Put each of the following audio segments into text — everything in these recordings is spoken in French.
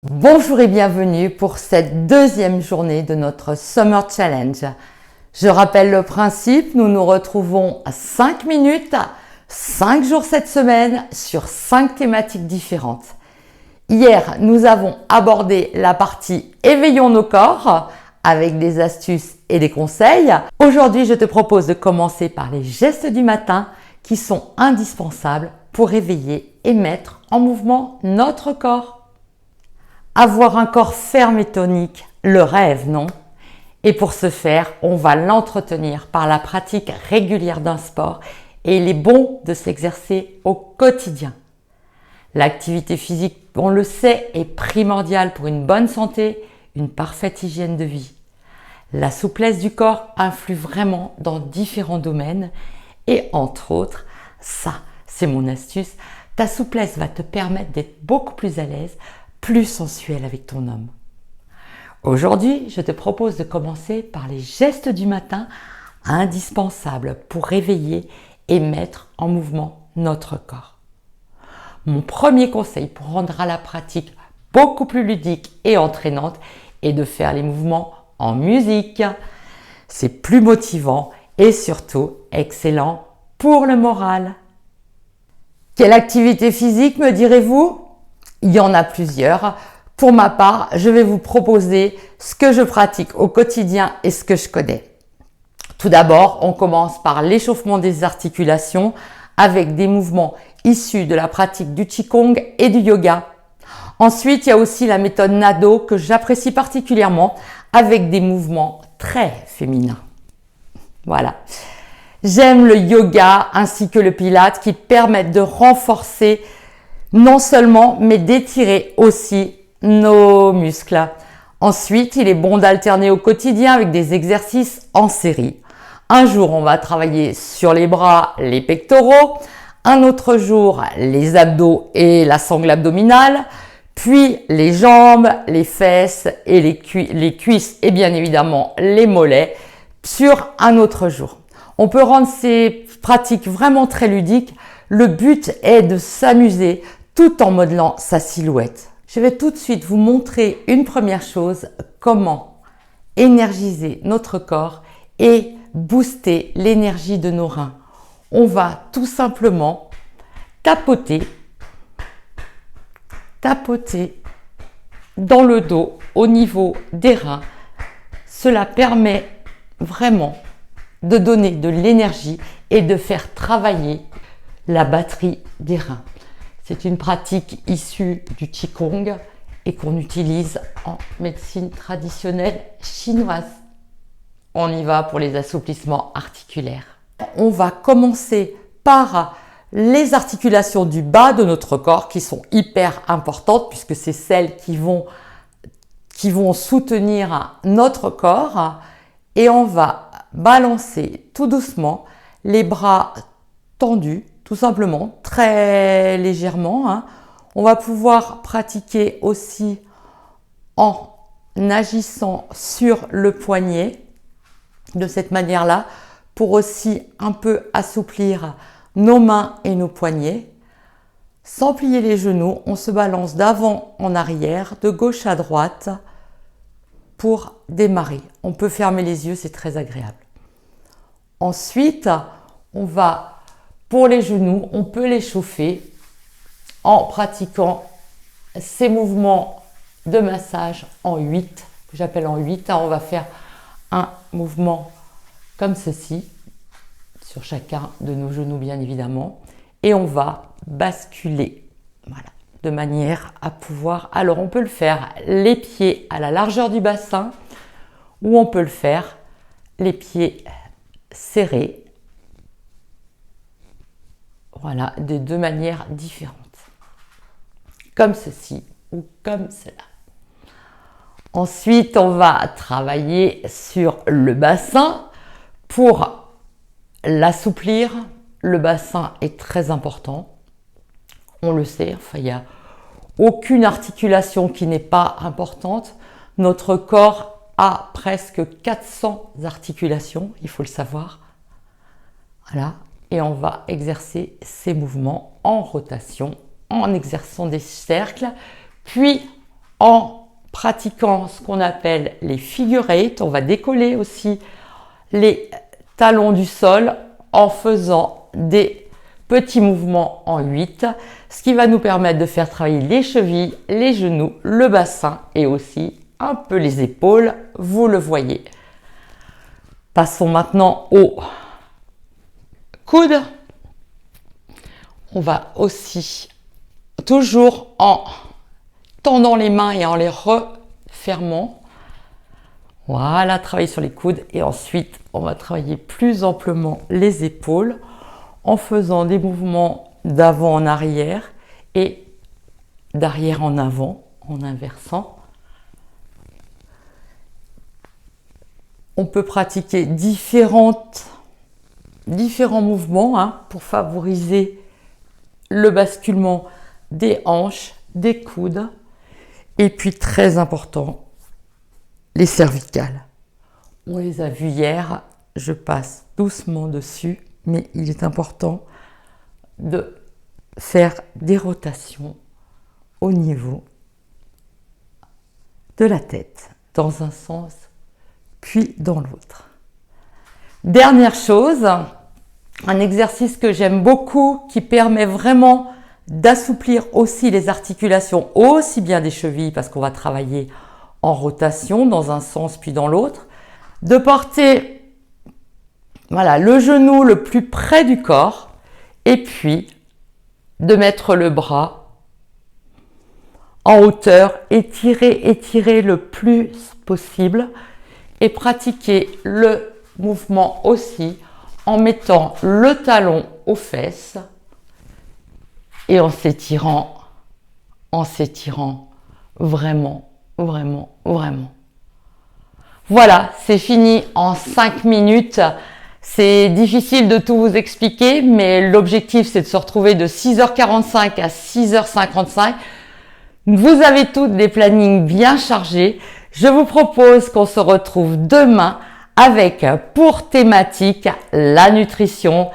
Bonjour et bienvenue pour cette deuxième journée de notre Summer Challenge. Je rappelle le principe, nous nous retrouvons à 5 minutes, 5 jours cette semaine sur 5 thématiques différentes. Hier, nous avons abordé la partie Éveillons nos corps avec des astuces et des conseils. Aujourd'hui, je te propose de commencer par les gestes du matin qui sont indispensables pour réveiller et mettre en mouvement notre corps. Avoir un corps ferme et tonique, le rêve, non? Et pour ce faire, on va l'entretenir par la pratique régulière d'un sport et il est bon de s'exercer au quotidien. L'activité physique, on le sait, est primordiale pour une bonne santé, une parfaite hygiène de vie. La souplesse du corps influe vraiment dans différents domaines et entre autres, ça, c'est mon astuce, ta souplesse va te permettre d'être beaucoup plus à l'aise, plus sensuel avec ton homme. Aujourd'hui, je te propose de commencer par les gestes du matin indispensables pour réveiller et mettre en mouvement notre corps. Mon premier conseil pour rendre la pratique beaucoup plus ludique et entraînante est de faire les mouvements en musique. C'est plus motivant et surtout excellent pour le moral. Quelle activité physique me direz-vous ? Il y en a plusieurs. Pour ma part, je vais vous proposer ce que je pratique au quotidien et ce que je connais. Tout d'abord, on commence par l'échauffement des articulations avec des mouvements issus de la pratique du Qigong et du yoga. Ensuite, il y a aussi la méthode Nado que j'apprécie particulièrement avec des mouvements très féminins. Voilà. J'aime le yoga ainsi que le pilate qui permettent de renforcer non seulement, mais d'étirer aussi nos muscles. Ensuite, il est bon d'alterner au quotidien avec des exercices en série. Un jour, on va travailler sur les bras, les pectoraux. Un autre jour, les abdos et la sangle abdominale. Puis les jambes, les fesses et les cuisses et bien évidemment les mollets sur un autre jour. On peut rendre ces pratiques vraiment très ludiques. Le but est de s'amuser tout en modelant sa silhouette. Je vais tout de suite vous montrer une première chose, comment énergiser notre corps et booster l'énergie de nos reins. On va tout simplement tapoter dans le dos au niveau des reins. Cela permet vraiment de donner de l'énergie et de faire travailler la batterie des reins. C'est une pratique issue du Qigong et qu'on utilise en médecine traditionnelle chinoise. On y va pour les assouplissements articulaires. On va commencer par les articulations du bas de notre corps qui sont hyper importantes puisque c'est celles qui vont soutenir notre corps et on va balancer tout doucement les bras tendus. Tout simplement, très légèrement. On va pouvoir pratiquer aussi en agissant sur le poignet de cette manière-là pour aussi un peu assouplir nos mains et nos poignets. Sans plier les genoux, on se balance d'avant en arrière, de gauche à droite pour démarrer. On peut fermer les yeux, c'est très agréable. Ensuite, pour les genoux, on peut les chauffer en pratiquant ces mouvements de massage en 8, que j'appelle en 8. On va faire un mouvement comme ceci, sur chacun de nos genoux bien évidemment, et on va basculer, voilà, de manière à pouvoir... Alors on peut le faire les pieds à la largeur du bassin, ou on peut le faire les pieds serrés. Voilà, de deux manières différentes. Comme ceci ou comme cela. Ensuite, on va travailler sur le bassin pour l'assouplir. Le bassin est très important. On le sait, il n'y a aucune articulation qui n'est pas importante. Notre corps a presque 400 articulations, il faut le savoir. Voilà. Et on va exercer ces mouvements en rotation, en exerçant des cercles, puis en pratiquant ce qu'on appelle les figure eight. On va décoller aussi les talons du sol en faisant des petits mouvements en 8, ce qui va nous permettre de faire travailler les chevilles, les genoux, le bassin et aussi un peu les épaules, vous le voyez. Passons maintenant au coude. On va aussi, toujours en tendant les mains et en les refermant, voilà, travailler sur les coudes et ensuite on va travailler plus amplement les épaules en faisant des mouvements d'avant en arrière et d'arrière en avant en inversant. On peut pratiquer différents mouvements pour favoriser le basculement des hanches, des coudes et puis très important, les cervicales. On les a vues hier, je passe doucement dessus, mais il est important de faire des rotations au niveau de la tête, dans un sens puis dans l'autre. Dernière chose, un exercice que j'aime beaucoup qui permet vraiment d'assouplir aussi les articulations, aussi bien des chevilles parce qu'on va travailler en rotation dans un sens puis dans l'autre, de porter le genou le plus près du corps et puis de mettre le bras en hauteur, étirer le plus possible et pratiquer le mouvement aussi en mettant le talon aux fesses et en s'étirant vraiment, vraiment, vraiment. Voilà, c'est fini en 5 minutes. C'est difficile de tout vous expliquer, mais l'objectif c'est de se retrouver de 6h45 à 6h55. Vous avez toutes des plannings bien chargés. Je vous propose qu'on se retrouve demain avec pour thématique la nutrition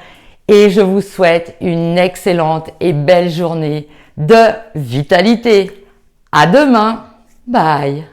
et je vous souhaite une excellente et belle journée de vitalité. À demain. Bye.